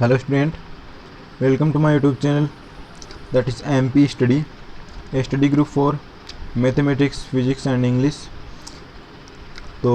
Hello student, welcome to my YouTube channel, that is MP Study, a study group for Mathematics, Physics and English। तो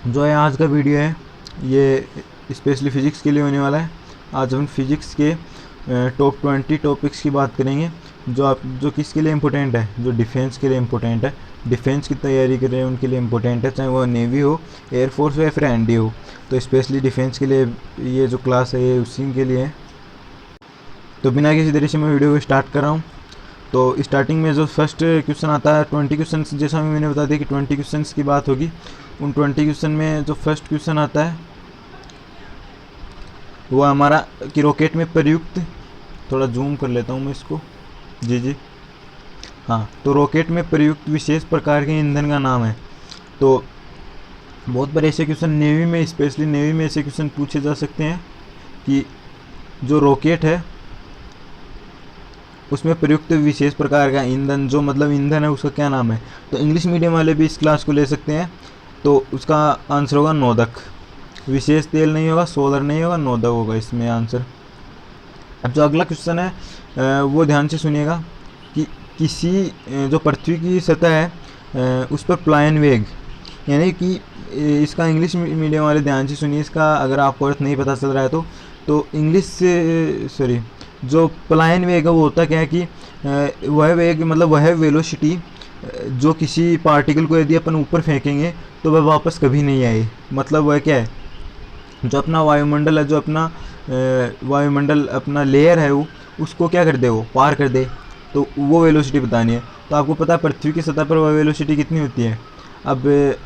जो है आज का video है ये स्पेशली फ़िज़िक्स के लिए होने वाला है। आज हम फिज़िक्स के टॉप 20 टॉपिक्स की बात करेंगे जो किसके लिए इम्पोर्टेंट है, जो डिफेंस के लिए इम्पोर्टेंट है, डिफेंस की तैयारी कर रहे हैं उनके लिए इम्पोर्टेंट है, चाहे वो नेवी हो, एयरफोर्स हो या फिर एनडी हो। तो स्पेशली डिफेंस के लिए ये जो क्लास है ये उसी के लिए है। तो बिना किसी देरी से मैं वीडियो को स्टार्ट कर रहा हूँ। तो स्टार्टिंग में जो फर्स्ट क्वेश्चन आता है 20 क्वेश्चन, जैसा मैंने बता दिया कि 20 क्वेश्चन की बात होगी। उन 20 क्वेश्चन में जो फर्स्ट क्वेश्चन आता है वो हमारा कि रॉकेट में प्रयुक्त, थोड़ा जूम कर लेता हूँ मैं इसको, जी हाँ। तो रॉकेट में प्रयुक्त विशेष प्रकार के ईंधन का नाम है। तो बहुत बार ऐसे क्वेश्चन नेवी में, स्पेशली नेवी में ऐसे क्वेश्चन पूछे जा सकते हैं कि जो रॉकेट है उसमें प्रयुक्त विशेष प्रकार का ईंधन, जो मतलब ईंधन है उसका क्या नाम है। तो इंग्लिश मीडियम वाले भी इस क्लास को ले सकते हैं। तो उसका आंसर होगा नोदक। विशेष तेल नहीं होगा, सोलर नहीं होगा, नोदक होगा इसमें आंसर। अब जो अगला क्वेश्चन है वो ध्यान से सुनिएगा कि किसी जो पृथ्वी की सतह है उस पर प्लायन वेग, यानी कि इसका इंग्लिश मीडियम वाले ध्यान से सुनिए, इसका अगर आपको अर्थ नहीं पता चल रहा है तो इंग्लिश से सॉरी, जो प्लायन वेग है वो होता क्या है कि वह वेग मतलब वह वेलोसिटी जो किसी पार्टिकल को यदि अपन ऊपर फेंकेंगे तो वह वापस कभी नहीं आए। मतलब वह क्या है, जो अपना वायुमंडल है, जो अपना वायुमंडल अपना लेयर है वो उसको क्या कर दे, वो पार कर दे, तो वो वेलोसिटी बतानी है। तो आपको पता है पृथ्वी की सतह पर वह वेलोसिटी कितनी होती है। अब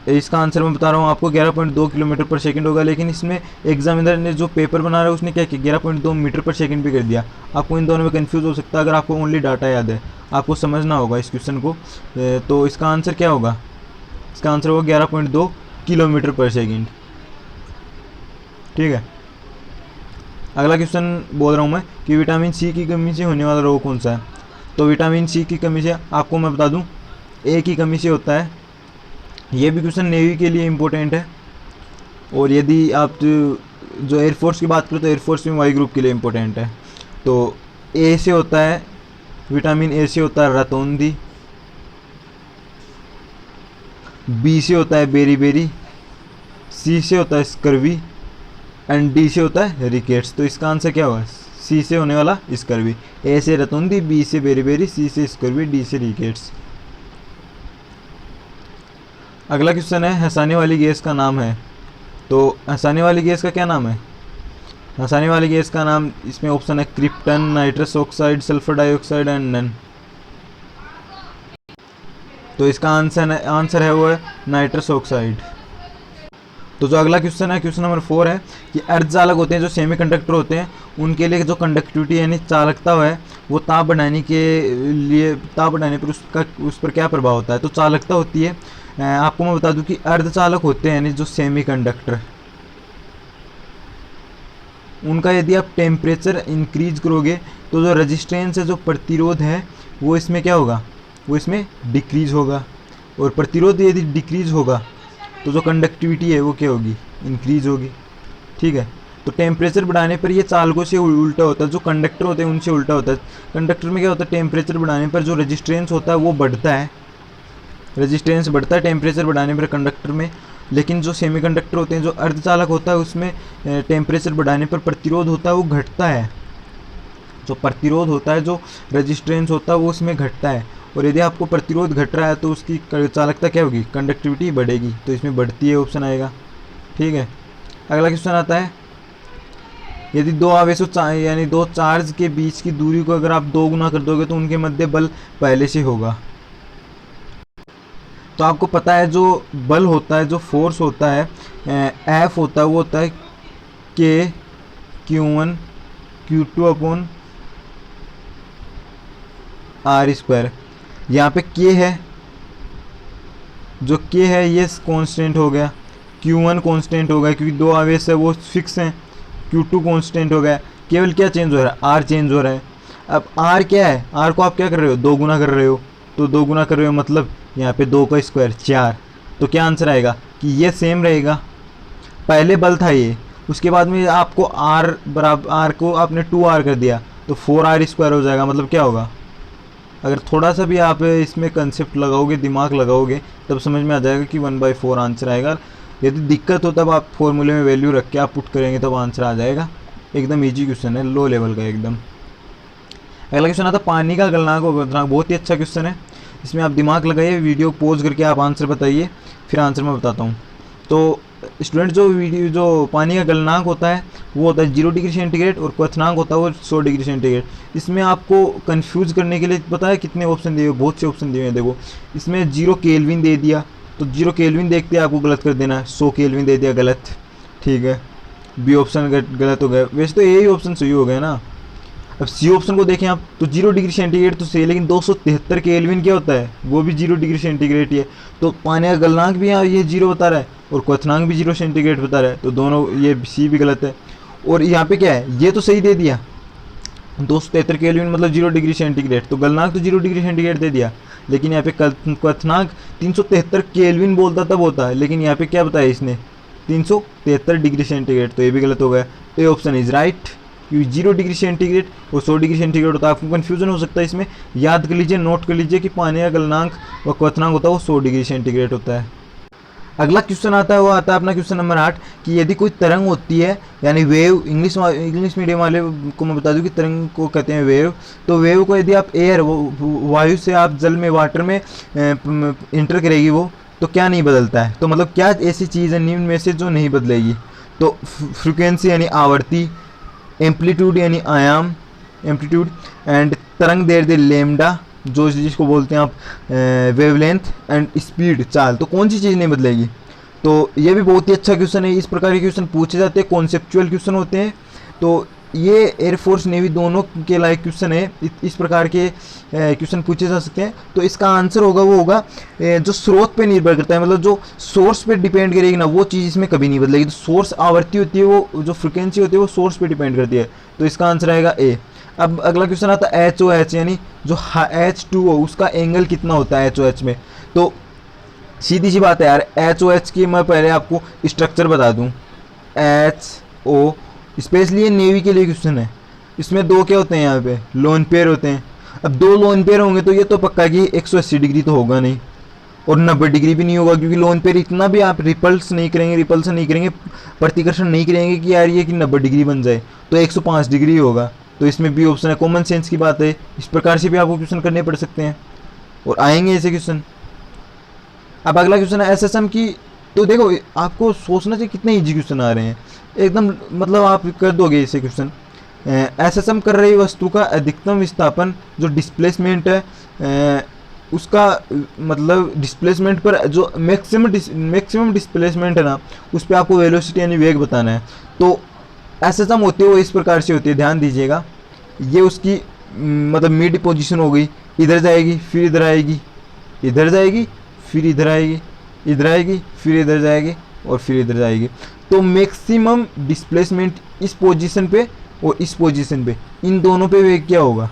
इसका आंसर मैं बता रहा हूँ आपको, 11.2 किलोमीटर पर सेकंड होगा। लेकिन इसमें एग्जामिनर ने जो पेपर बना रहा है उसने क्या किया, 11.2 मीटर पर सेकंड भी कर दिया। आपको इन दोनों में कंफ्यूज हो सकता है अगर आपको ओनली डाटा याद है, आपको समझना होगा इस क्वेश्चन को। तो इसका आंसर क्या होगा, इसका आंसर होगा 11.2 किलोमीटर पर सेकेंड। ठीक है। अगला क्वेश्चन बोल रहा हूँ मैं कि विटामिन सी की कमी से होने वाला रोग कौन सा है। तो विटामिन सी की कमी से आपको मैं बता दूँ ए की कमी से होता है। ये भी क्वेश्चन नेवी के लिए इम्पोर्टेंट है। और यदि आप जो एयरफोर्स की बात करें तो एयरफोर्स में वाई ग्रुप के लिए इम्पोर्टेंट है। तो ए से होता है, विटामिन ए से होता है रतौंधी, बी से होता है बेरी, सी से होता है स्कर्वी एंड डी से होता है रिकेट्स। तो इसका आंसर क्या होगा, सी से होने वाला स्कर्वी। ए से रतौंधी, बी से बेरी, सी से स्कर्वी, डी से रिकेट्स। अगला क्वेश्चन है हंसाने वाली गैस का नाम है। तो हंसाने वाली गैस का क्या नाम है, हंसाने वाली गैस का नाम इसमें ऑप्शन है krypton, nitrous oxide, sulphur dioxide and none. तो इसका आंसर है वो है नाइट्रस ऑक्साइड। तो जो अगला क्वेश्चन है, क्वेश्चन नंबर 4 है कि अर्धचालक होते हैं जो सेमीकंडक्टर होते हैं, उनके लिए जो कंडक्टिविटी यानी चालकता है वो ताप बढ़ाने पर उस पर क्या प्रभाव होता है। तो चालकता होती है, आपको मैं बता दूं कि अर्धचालक होते हैं यानी जो सेमीकंडक्टर, उनका यदि आप टेम्परेचर इंक्रीज करोगे तो जो रेजिस्टेंस है, जो प्रतिरोध है, वो इसमें क्या होगा, वो इसमें डिक्रीज होगा। और प्रतिरोध यदि डिक्रीज होगा तो जो कंडक्टिविटी है वो क्या होगी, इंक्रीज होगी। ठीक है। तो टेम्परेचर बढ़ाने पर ये चालकों से उल्टा होता है, जो कंडक्टर होते हैं उनसे उल्टा होता है। कंडक्टर में क्या होता है, टेम्परेचर बढ़ाने पर जो रेजिस्टेंस होता है वो बढ़ता है, रेजिस्टेंस बढ़ता है टेम्परेचर बढ़ाने पर कंडक्टर में। लेकिन जो सेमीकंडक्टर होते हैं, जो अर्धचालक होता है, उसमें टेम्परेचर बढ़ाने पर प्रतिरोध होता है वो घटता है। जो प्रतिरोध होता है, जो रेजिस्टेंस होता है वो उसमें घटता है। और यदि आपको प्रतिरोध घट रहा है तो उसकी चालकता क्या होगी, कंडक्टिविटी बढ़ेगी। तो इसमें बढ़ती है ऑप्शन आएगा। ठीक है। अगला क्वेश्चन आता है, यदि दो आवेशों यानी दो चार्ज के बीच की दूरी को अगर आप 2 गुना कर दोगे तो उनके मध्य बल पहले से होगा। तो आपको पता है जो बल होता है, जो फोर्स होता है, एफ होता है, वो होता है के Q1 Q2 upon are square. यहाँ पे के है, जो के है ये कांस्टेंट हो गया, Q1 कांस्टेंट हो गया क्योंकि दो आवेश है वो फिक्स हैं, Q2 कांस्टेंट हो गया, केवल क्या चेंज हो रहा है, आर चेंज हो रहा है। अब आर क्या है, आर को आप क्या कर रहे हो, 2 गुना कर रहे हो। तो 2 गुना कर रहे हो मतलब यहाँ पे 2 का स्क्वायर 4। तो क्या आंसर आएगा कि ये सेम रहेगा, पहले बल था ये, उसके बाद में आपको आर बराबर, आर को आपने 2r कर दिया तो 4r² हो जाएगा। मतलब क्या होगा, अगर थोड़ा सा भी आप इसमें कंसेप्ट लगाओगे, दिमाग लगाओगे, तब समझ में आ जाएगा कि 1/4 आंसर आएगा। यदि दिक्कत हो तब आप फॉर्मूले में वैल्यू रख के आप पुट करेंगे तब आंसर आ जाएगा। एकदम ईजी क्वेश्चन है, लो लेवल का एकदम। अगला क्वेश्चन आता है पानी का गलनांक और गलनांक। बहुत ही अच्छा क्वेश्चन है, इसमें आप दिमाग लगाइए, वीडियो पॉज करके आप आंसर बताइए, फिर आंसर मैं बताता हूँ। तो स्टूडेंट जो पानी का गलनांक होता है वो होता है 0 डिग्री सेंटीग्रेड और क्वथनांक होता है वो 100 डिग्री सेंटीग्रेड। इसमें आपको कंफ्यूज करने के लिए पता है कितने ऑप्शन दिए हुए, बहुत से ऑप्शन दिए हुए हैं। देखो इसमें 0 केल्विन दे दिया, तो 0 केल्विन देखते हैं आपको गलत कर देना है। 100 केल्विन दे दिया, गलत, ठीक है, बी ऑप्शन गलत हो गया। वैसे तो यही ऑप्शन सही हो गया ना। अब सी ऑप्शन को देखें आप तो 0 डिग्री सेंटीग्रेड तो सही है, लेकिन 273 केल्विन क्या होता है, वो भी 0 डिग्री सेंटीग्रेड ही है। तो पानी का गलनांक भी यहाँ ये 0 बता रहा है और क्वथनांक भी 0 सेंटीग्रेड बता रहा है, तो दोनों ये सी भी गलत है। और यहाँ पे क्या है, ये तो सही दे दिया 273 केल्विन मतलब 0 डिग्री सेंटीग्रेड, तो गलनांक तो 0 डिग्री सेंटीग्रेड दे दिया, लेकिन यहाँ पे क्वथनांक 373 केल्विन बोलता तब होता है, लेकिन यहाँ पे क्या बताया इसने 373 डिग्री सेंटीग्रेड, तो ये भी गलत हो गया। ए ऑप्शन इज राइट, क्योंकि 0 डिग्री सेंटीग्रेड और 100 डिग्री सेंटीग्रेड होता है। आपको कन्फ्यूजन हो सकता है इसमें, याद कर लीजिए, नोट कर लीजिए कि पानी का गलनांक व क्वथनांक होता है वो 100 डिग्री सेंटीग्रेड होता है। अगला क्वेश्चन आता है, वो आता है अपना क्वेश्चन नंबर 8 कि यदि कोई तरंग होती है, यानी वेव, इंग्लिश मीडियम वाले को मैं बता दूं कि तरंग को कहते हैं वेव। तो वेव को यदि आप एयर, वायु से आप जल में, वाटर में इंटर करेगी वो, तो क्या नहीं बदलता है। तो मतलब क्या ऐसी चीज़ है निम्न में से जो नहीं बदलेगी। तो फ्रिक्वेंसी यानी आवर्ती, एम्पलीट्यूड यानी आयाम, एम्पलीट्यूड, एंड तरंग दैर्ध्य लेमडा, जो जिसको बोलते हैं आप वेवलेंथ, एंड स्पीड, चाल। तो कौन सी चीज़ नहीं बदलेगी। तो ये भी बहुत ही अच्छा क्वेश्चन है। इस प्रकार के क्वेश्चन पूछे जाते हैं, कॉन्सेप्चुअल क्वेश्चन होते हैं। तो ये एयरफोर्स नेवी दोनों के लायक क्वेश्चन है, इस प्रकार के क्वेश्चन पूछे जा सकते हैं। तो इसका आंसर होगा वो होगा जो स्रोत पे निर्भर करता है, मतलब जो सोर्स पे डिपेंड करेगी ना, वो चीज़ इसमें कभी नहीं बदलेगी। तो सोर्स आवर्ती होती है, वो जो फ्रिक्वेंसी होती है वो सोर्स पे डिपेंड करती है, तो इसका आंसर आएगा ए। अब अगला क्वेश्चन आता है HOH, यानी जो H2O उसका एंगल कितना होता है HOH में। तो सीधी सी बात है यार, HOH की मैं पहले आपको स्ट्रक्चर बता दूं। HO स्पेशली ये नेवी के लिए क्वेश्चन है। इसमें दो क्या होते हैं, यहाँ पे लोन पेयर होते हैं। अब दो लोन पेयर होंगे तो ये तो पक्का कि 180 डिग्री तो होगा नहीं, और 90 डिग्री भी नहीं होगा, क्योंकि लोन पेयर इतना भी आप रिपल्सन नहीं करेंगे, प्रतिकर्षण नहीं करेंगे कि यार ये कि 90 डिग्री बन जाए, तो 105 डिग्री होगा। तो इसमें बी ऑप्शन है, कॉमन सेंस की बात है। इस प्रकार से भी आपको क्वेश्चन करने पड़ सकते हैं और आएंगे ऐसे क्वेश्चन। अब अगला क्वेश्चन है SSM की। तो देखो आपको सोचना चाहिए कितने इजी क्वेश्चन आ रहे हैं, एकदम मतलब आप कर दोगे ऐसे क्वेश्चन। SSM कर रही वस्तु का अधिकतम विस्थापन जो डिस्प्लेसमेंट है, उसका मतलब डिस्प्लेसमेंट पर जो मैक्सिमम डिस्प्लेसमेंट है ना, उस पर आपको वेलोसिटी यानी वेग बताना है। तो SSM होती है वो इस प्रकार से होती है, ध्यान दीजिएगा। ये उसकी मतलब मिड पोजीशन हो गई, इधर जाएगी फिर इधर आएगी, इधर जाएगी फिर इधर आएगी, इधर आएगी फिर इधर जाएगी और फिर इधर जाएगी। तो मैक्सिमम डिस्प्लेसमेंट इस पोजीशन पे और इस पोजीशन पे, इन दोनों पे वेग क्या होगा,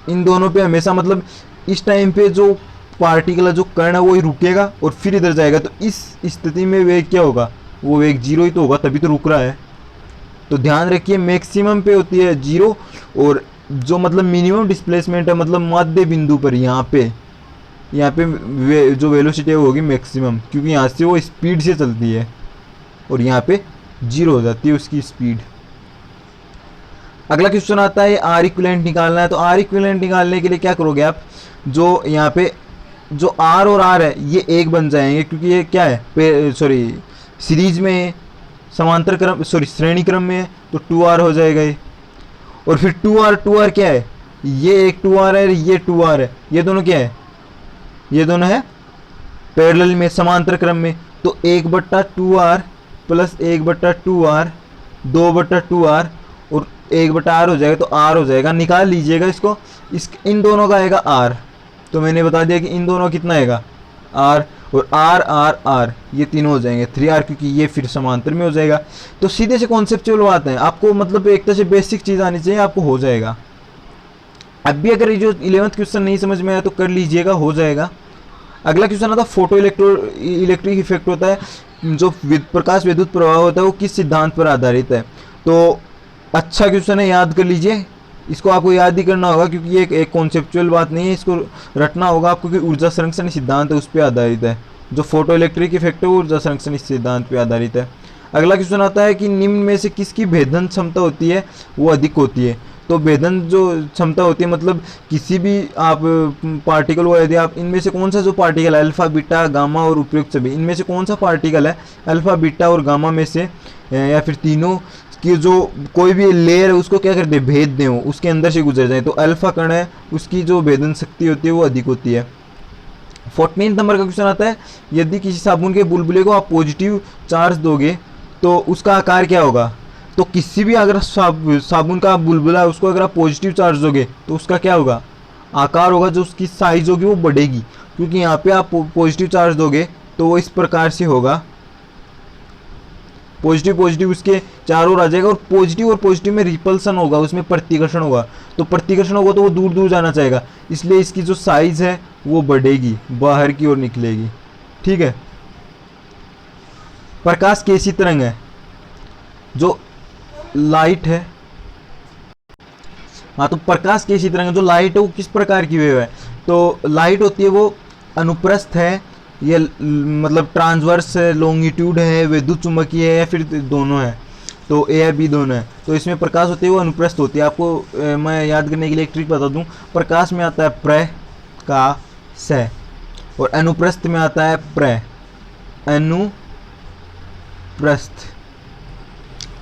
इन दोनों पे हमेशा मतलब इस टाइम पे जो पार्टिकल जो कण है वो ही रुकेगा और फिर इधर जाएगा। तो इस स्थिति में वेग क्या होगा, वो वेग 0 ही तो होगा, तभी तो रुक रहा है। तो ध्यान रखिए मैक्सिमम पे होती है 0, और जो मतलब मिनिमम डिस्प्लेसमेंट है मतलब मध्य बिंदु पर यहाँ पे जो वेलोसिटी है वो होगी मैक्सिमम, क्योंकि यहाँ से वो स्पीड से चलती है और यहाँ पे 0 हो जाती है उसकी स्पीड। अगला क्वेश्चन आता है आर इक्विवेलेंट निकालना है। तो आर इक्विवेलेंट निकालने के लिए क्या करोगे आप, जो यहाँ पे जो आर और आर है ये एक बन जाएंगे, क्योंकि ये क्या है सीरीज में समांतर क्रम श्रेणी क्रम में है, तो 2r हो जाएगा ये। और फिर 2r क्या है, ये एक 2r है, ये 2r है, ये दोनों क्या है, ये दोनों है पैरेलल में समांतर क्रम में। तो 1/2r प्लस 1/2r 2/2r और 1/r हो जाएगा, तो r हो जाएगा। निकाल लीजिएगा इसको, इन दोनों का आएगा r। तो मैंने बता दिया कि इन दोनों कितना आएगा r, और r ये तीनों हो जाएंगे 3r, क्योंकि ये फिर समांतर में हो जाएगा। तो सीधे से कॉन्सेप्चुअल बात है, आपको मतलब एक तरह से बेसिक चीज़ आनी चाहिए, आपको हो जाएगा। अब भी अगर ये जो 11th क्वेश्चन नहीं समझ में आया तो कर लीजिएगा, हो जाएगा। अगला क्वेश्चन आता है फोटो इलेक्ट्रिक इफेक्ट होता है जो प्रकाश विद्युत प्रवाह होता है वो किस सिद्धांत पर आधारित है। तो अच्छा क्वेश्चन है, याद कर लीजिए, इसको आपको याद ही करना होगा क्योंकि ये एक कॉन्सेप्चुअल बात नहीं है, इसको रटना होगा आपको कि ऊर्जा संरक्षण सिद्धांत है उस पर आधारित है। जो फोटो इलेक्ट्रिक इफेक्ट है वो ऊर्जा संरक्षण सिद्धांत पे आधारित है। अगला क्वेश्चन आता है कि निम्न में से किसकी भेदन क्षमता होती है वो अधिक होती है। तो भेदन जो क्षमता होती है मतलब किसी भी आप पार्टिकल को यदि आप इनमें से कौन सा जो पार्टिकल है अल्फा बीटा गामा और उपयुक्त सभी, इनमें से कौन सा पार्टिकल है अल्फा बीटा और गामा में से या फिर तीनों कि जो कोई भी लेयर है उसको क्या कर दे, भेद दें, उसके अंदर से गुजर जाए, तो अल्फा कण है उसकी जो भेदन शक्ति होती है वो अधिक होती है। 14 नंबर का क्वेश्चन आता है, यदि किसी साबुन के बुलबुले को आप पॉजिटिव चार्ज दोगे तो उसका आकार क्या होगा। तो किसी भी अगर साबुन का बुलबुला है उसको अगर आप पॉजिटिव चार्ज दोगे तो उसका क्या होगा, आकार होगा, जो उसकी साइज होगी वो बढ़ेगी, क्योंकि यहाँ पे आप पॉजिटिव चार्ज दोगे तो वो इस प्रकार से होगा, पॉजिटिव पॉजिटिव उसके चारों ओर आ जाएगा, और पॉजिटिव में रिपल्सन होगा, उसमें प्रतिकर्षण होगा, तो प्रतिकर्षण होगा तो वो दूर दूर जाना चाहेगा, इसलिए इसकी जो साइज है वो बढ़ेगी, बाहर की ओर निकलेगी। ठीक है। प्रकाश कैसी तरंग है, जो लाइट है, हाँ तो प्रकाश कैसी तरंग है, जो लाइट है वो किस प्रकार की वेव है। तो लाइट होती है वो अनुप्रस्थ है, ये मतलब ट्रांसवर्स है, लॉन्गिट्यूड है, विद्युत चुम्बकीय है, या फिर दोनों है, तो ए या बी दोनों है। तो इसमें प्रकाश होती है वो अनुप्रस्थ होती है। आपको मैं याद करने के लिए एक ट्रिक बता दूं, प्रकाश में आता है प्रकाश और अनुप्रस्थ में आता है अनुप्रस्थ।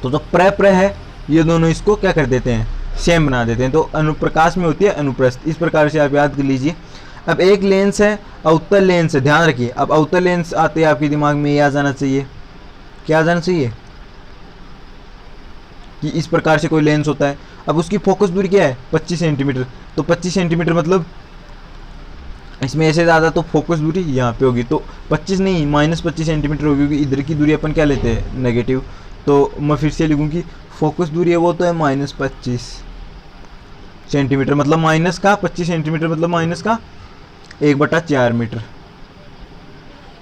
तो जो प्र है ये दोनों इसको क्या कर देते हैं, सेम बना देते हैं। तो अनुप्रकाश में होती है अनुप्रस्थ, इस प्रकार से आप याद कर लीजिए। अब एक लेंस है, अवतल लेंस है, ध्यान रखिए। अब अवतल लेंस आते हैं आपके दिमाग में ये आ जाना चाहिए, क्या आ जाना चाहिए कि इस प्रकार से कोई लेंस होता है। अब उसकी फोकस दूरी क्या है 25 सेंटीमीटर, तो 25 सेंटीमीटर मतलब इसमें ऐसे ज़्यादा, तो फोकस दूरी यहाँ पे होगी, तो 25 नहीं -25 सेंटीमीटर होगी, क्योंकि इधर की दूरी अपन क्या लेते हैं नेगेटिव। तो मैं फिर से लिखूँ कि फोकस दूरी है वो तो है -25 सेंटीमीटर, मतलब माइनस का 25 सेंटीमीटर मतलब माइनस का 1/4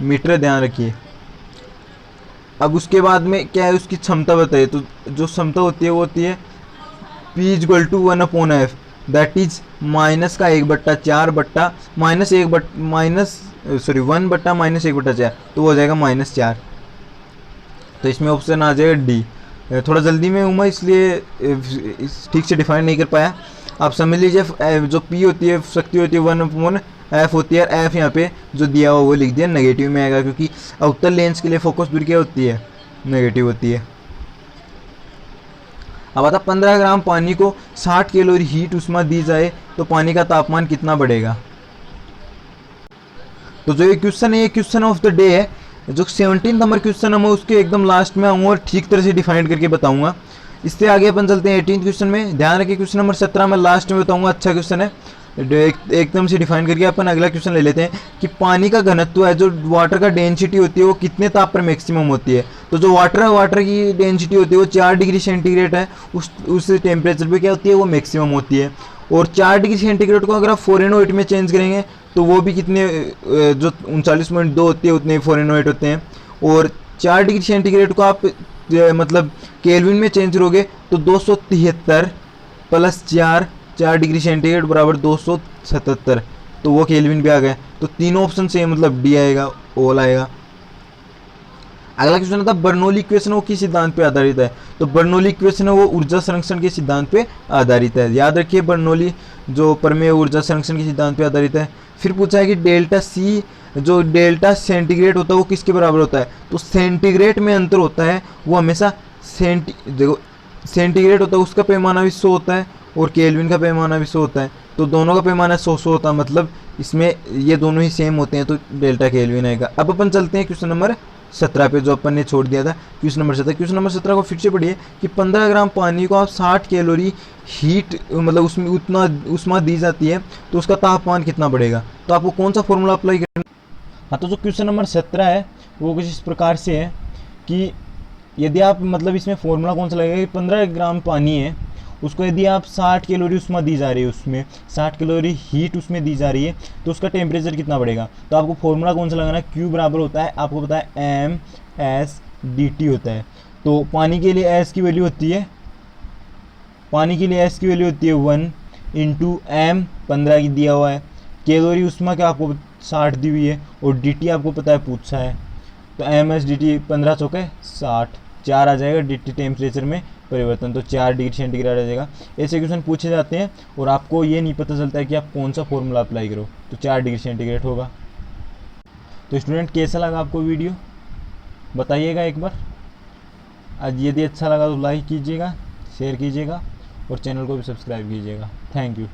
मीटर, ध्यान रखिए। अब उसके बाद में क्या है, उसकी क्षमता बताइए। तो जो क्षमता होती है वो होती है P = 1/f, that is minus का 1/4 बट्टा -1/-1/4, तो वो हो जाएगा -4। तो इसमें ऑप्शन आ जाएगा डी। थोड़ा जल्दी में हूँ मैं, इसलिए ठीक से डिफाइन नहीं कर पाया। आप समझ लीजिए, जो P होती है शक्ति होती है 1/f होती है, और f यहाँ पे जो दिया हुआ वो लिख दिया, नेगेटिव में आएगा, क्योंकि अवतल लेंस के लिए फोकस दूरी क्या होती है, नेगेटिव होती है। अब आता 15 ग्राम पानी को 60 कैलोरी हीट उष्मा दी जाए तो पानी का तापमान कितना बढ़ेगा। तो जो ये क्वेश्चन है, ये क्वेश्चन ऑफ द डे है। जो 17 नंबर क्वेश्चन है मैं उसके एकदम लास्ट में आऊँगा और ठीक तरह से डिफाइन करके बताऊंगा। इससे आगे अपन चलते हैं 18 क्वेश्चन में। ध्यान रखिए, क्वेश्चन नंबर 17 मैं लास्ट में बताऊंगा, अच्छा क्वेश्चन है, एकदम से डिफाइन करके अपन अगला क्वेश्चन ले लेते हैं कि पानी का घनत्व है, जो वाटर का डेंसिटी होती है वो कितने ताप पर मैक्सिमम होती है। तो जो वाटर की डेंसिटी होती है वो 4 डिग्री सेंटीग्रेड है, उस टेम्परेचर पे क्या होती है वो मैक्सिमम होती है। और 4 डिग्री सेंटीग्रेड को अगर आप फ़ारेनहाइट में चेंज करेंगे तो वो भी कितने, जो 39.2 होती है उतने फ़ारेनहाइट होते हैं। और 4 डिग्री सेंटीग्रेड को आप मतलब केल्विन में चेंज करोगे तो 273 + 4 डिग्री सेंटीग्रेड बराबर 277, तो वो केल्विन भी आ गए। तो तीनों ऑप्शन से मतलब डी आएगा, ओल आएगा। अगला क्वेश्चन था बर्नौली इक्वेशन वो किस सिद्धांत पे आधारित है। तो बर्नौली इक्वेशन है वो ऊर्जा संरक्षण के सिद्धांत पे आधारित है। याद रखिए, बर्नौली जो प्रमेय ऊर्जा संरक्षण के सिद्धांत पे आधारित है। फिर पूछा है कि डेल्टा सी, जो डेल्टा सेंटीग्रेड होता है वो किसके बराबर होता है। तो सेंटीग्रेड में अंतर होता है वो हमेशा देखो सेंटीग्रेड होता है उसका पैमाना भी 100 होता है और केल्विन का पैमाना भी 100 होता है, तो दोनों का पैमाना 100 होता है, मतलब इसमें ये दोनों ही सेम होते हैं, तो डेल्टा केल्विन आएगा। अब अपन चलते हैं क्वेश्चन नंबर 17 पे, जो अपन ने छोड़ दिया था क्वेश्चन नंबर 17। क्वेश्चन नंबर 17 को फिर से पढ़िए कि 15 ग्राम पानी को आप 60 कैलोरी हीट मतलब उसमें उतना उष्मा दी जाती है तो उसका तापमान कितना बढ़ेगा। तो आपको कौन सा फॉर्मूला अप्लाई करना। हाँ, तो जो क्वेश्चन नंबर 17 है वो कुछ इस प्रकार से है कि यदि आप मतलब इसमें फॉर्मूला कौन सा लगेगा कि 15 ग्राम पानी है उसको यदि आप 60 कैलोरी उष्मा दी जा रही है, उसमें 60 कैलोरी हीट उसमें दी जा रही है, तो उसका टेम्परेचर कितना बढ़ेगा। तो आपको फॉर्मूला कौन सा लगाना है, Q बराबर होता है, आपको पता है एस डी टी होता है। तो पानी के लिए एस की वैल्यू होती है, पानी के लिए एस की वैल्यू होती है 1 इंटू एम 15 की दिया हुआ है, कैलोरी ऊष्मा क्या आपको 60 दी हुई है, और डी टी आपको पता है पूछा है। तो एम एस डी टी 15 चौके 60, 4 आ जाएगा डी टी टेम्परेचर में परिवर्तन, तो 4 डिग्री सेंटीग्रेड आ जाएगा। ऐसे क्वेश्चन पूछे जाते हैं और आपको ये नहीं पता चलता है कि आप कौन सा फॉर्मूला अप्लाई करो, तो 4 डिग्री सेंटीग्रेड होगा। तो स्टूडेंट कैसा लगा आपको वीडियो बताइएगा एक बार। आज यदि अच्छा लगा तो लाइक कीजिएगा, शेयर कीजिएगा और चैनल को भी सब्सक्राइब कीजिएगा। Thank you.